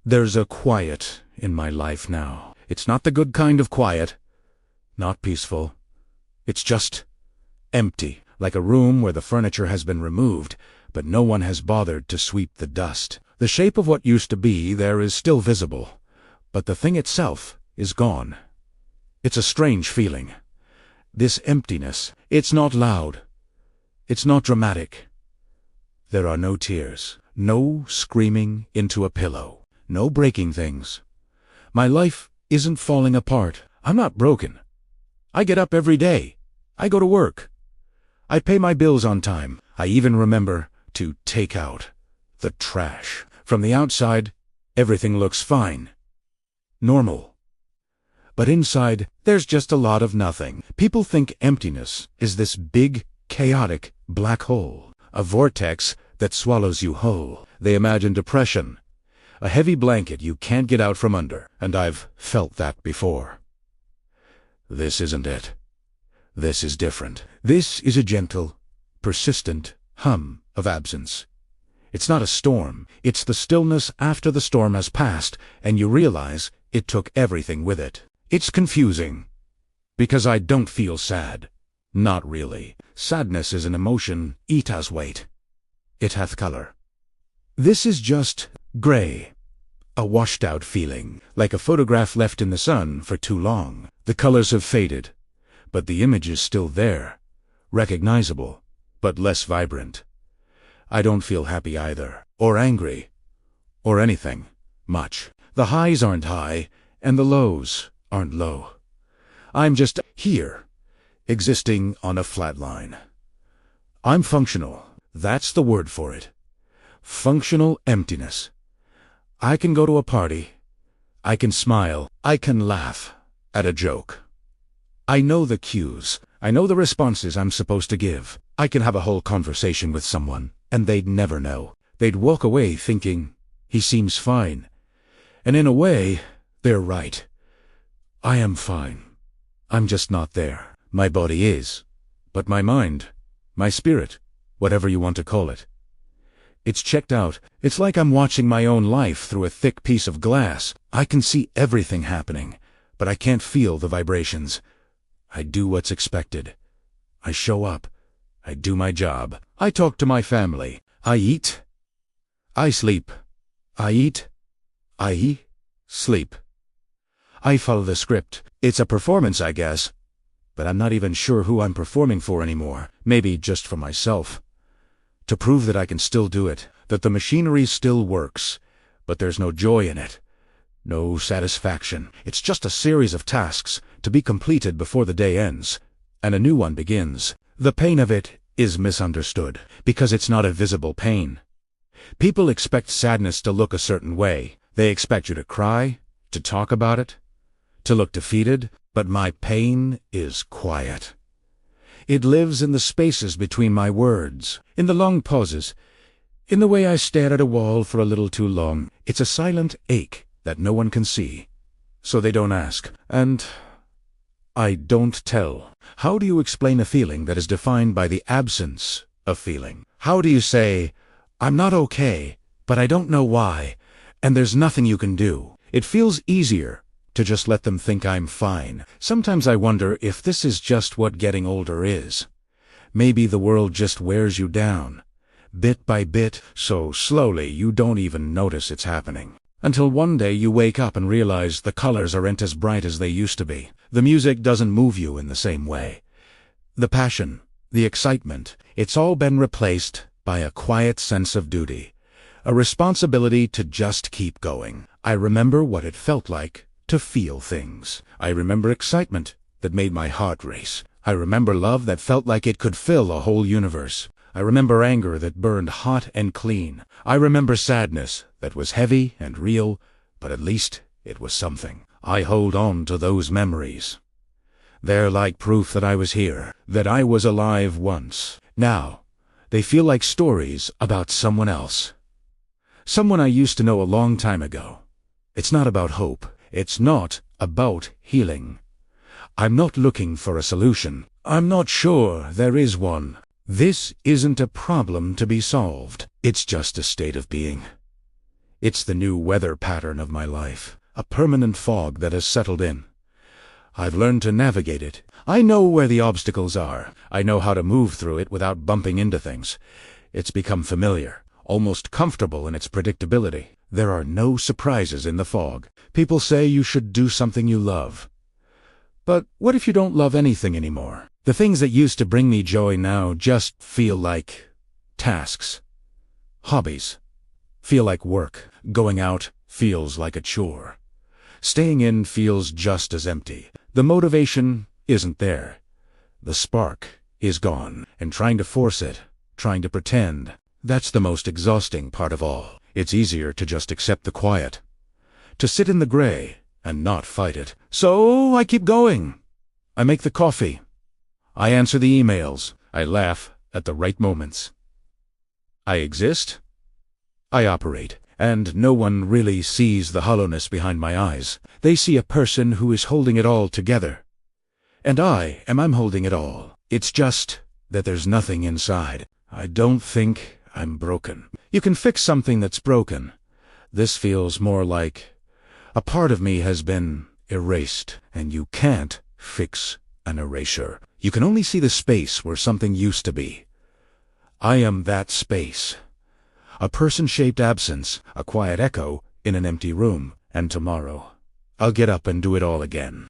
There's a quiet in my life now. It's not the good kind of quiet, not peaceful. It's just empty, like a room where the furniture has been removed, but no one has bothered to sweep the dust. The shape of what used to be there is still visible, but the thing itself is gone. It's a strange feeling. This emptiness, it's not loud. It's not dramatic. There are no tears, no screaming into a pillow, no breaking things. My life isn't falling apart. I'm not broken. I get up every day. I go to work. I pay my bills on time. I even remember to take out the trash. From the outside, everything looks fine. Normal. But inside, there's just a lot of nothing. People think emptiness is this big, chaotic black hole, a vortex that swallows you whole. They imagine depression, a heavy blanket you can't get out from under, and I've felt that before. This isn't it. This is different. This is a gentle, persistent hum of absence. It's not a storm. It's the stillness after the storm has passed, and you realize it took everything with it. It's confusing, because I don't feel sad. Not really. Sadness is an emotion. It has weight. It hath color. This is just gray. A washed-out feeling, like a photograph left in the sun for too long. The colors have faded, but the image is still there, recognizable, but less vibrant. I don't feel happy either, or angry, or anything, much. The highs aren't high, and the lows aren't low. I'm just here, existing on a flat line. I'm functional. That's the word for it. Functional emptiness. I can go to a party. I can smile. I can laugh at a joke. I know the cues. I know the responses I'm supposed to give. I can have a whole conversation with someone, and they'd never know. They'd walk away thinking, he seems fine. And in a way, they're right. I am fine. I'm just not there. My body is. But my mind, my spirit, whatever you want to call it, it's checked out. It's like I'm watching my own life through a thick piece of glass. I can see everything happening, but I can't feel the vibrations. I do what's expected. I show up. I do my job. I talk to my family. I eat. I sleep. I eat. I sleep. I follow the script. It's a performance, I guess. But I'm not even sure who I'm performing for anymore. Maybe just for myself. To prove that I can still do it, that the machinery still works, but there's no joy in it, no satisfaction. It's just a series of tasks to be completed before the day ends, and a new one begins. The pain of it is misunderstood, because it's not a visible pain. People expect sadness to look a certain way. They expect you to cry, to talk about it, to look defeated, but my pain is quiet. It lives in the spaces between my words, in the long pauses, in the way I stare at a wall for a little too long. It's a silent ache that no one can see, so they don't ask, and I don't tell. How do you explain a feeling that is defined by the absence of feeling? How do you say, I'm not okay, but I don't know why, and there's nothing you can do? It feels easier to just let them think I'm fine. Sometimes I wonder if this is just what getting older is. Maybe the world just wears you down, bit by bit, so slowly you don't even notice it's happening. Until one day you wake up and realize the colors aren't as bright as they used to be. The music doesn't move you in the same way. The passion, the excitement, it's all been replaced by a quiet sense of duty, a responsibility to just keep going. I remember what it felt like to feel things. I remember excitement that made my heart race. I remember love that felt like it could fill a whole universe. I remember anger that burned hot and clean. I remember sadness that was heavy and real, but at least it was something. I hold on to those memories. They're like proof that I was here, that I was alive once. Now, they feel like stories about someone else. Someone I used to know a long time ago. It's not about hope. It's not about healing. I'm not looking for a solution. I'm not sure there is one. This isn't a problem to be solved. It's just a state of being. It's the new weather pattern of my life, a permanent fog that has settled in. I've learned to navigate it. I know where the obstacles are. I know how to move through it without bumping into things. It's become familiar, almost comfortable in its predictability. There are no surprises in the fog. People say you should do something you love. But what if you don't love anything anymore? The things that used to bring me joy now just feel like tasks. Hobbies feel like work. Going out feels like a chore. Staying in feels just as empty. The motivation isn't there. The spark is gone. And trying to force it, trying to pretend, that's the most exhausting part of all. It's easier to just accept the quiet, to sit in the gray and not fight it. So I keep going. I make the coffee. I answer the emails. I laugh at the right moments. I exist. I operate. And no one really sees the hollowness behind my eyes. They see a person who is holding it all together. And I'm holding it all. It's just that there's nothing inside. I don't think I'm broken. You can fix something that's broken. This feels more like a part of me has been erased, and you can't fix an erasure. You can only see the space where something used to be. I am that space. A person-shaped absence, a quiet echo in an empty room. And tomorrow, I'll get up and do it all again.